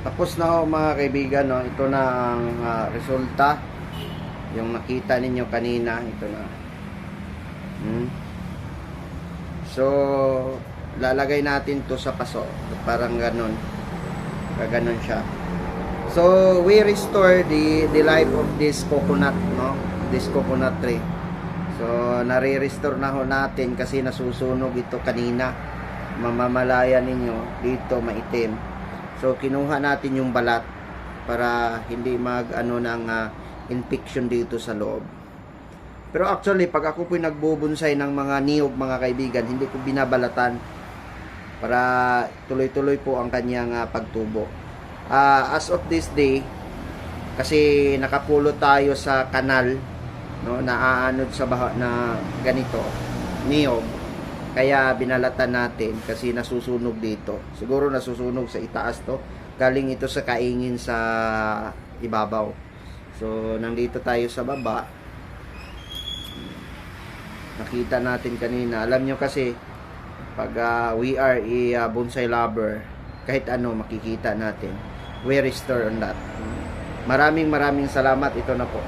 Tapos na ho mga kaibigan, no? Ito na ang resulta. Yung nakita ninyo kanina, ito na. So, lalagay natin to sa paso. Parang ganun. Gaganon siya. So, we restore the life of this coconut, no? This coconut tree. So, nare-restore na ho natin kasi nasusunog ito kanina. Mamamalaya ninyo, dito maitim. So, kinuha natin yung balat para hindi mag-ano ng infection dito sa loob. Pero actually, pag ako po'y nagbubonsay ng mga niyog, mga kaibigan, hindi ko binabalatan para tuloy-tuloy po ang kanyang pagtubo. As of this day, kasi nakapulot tayo sa kanal, no, naaanod sa baha na ganito, niyog, kaya binalatan natin kasi nasusunog dito. Siguro nasusunog sa itaas to, galing ito sa kaingin sa ibabaw. So, nandito tayo sa baba. Nakita natin kanina. Alam nyo kasi, pag we are a bonsai lover, kahit ano makikita natin. We restore on that. Maraming salamat. Ito na po.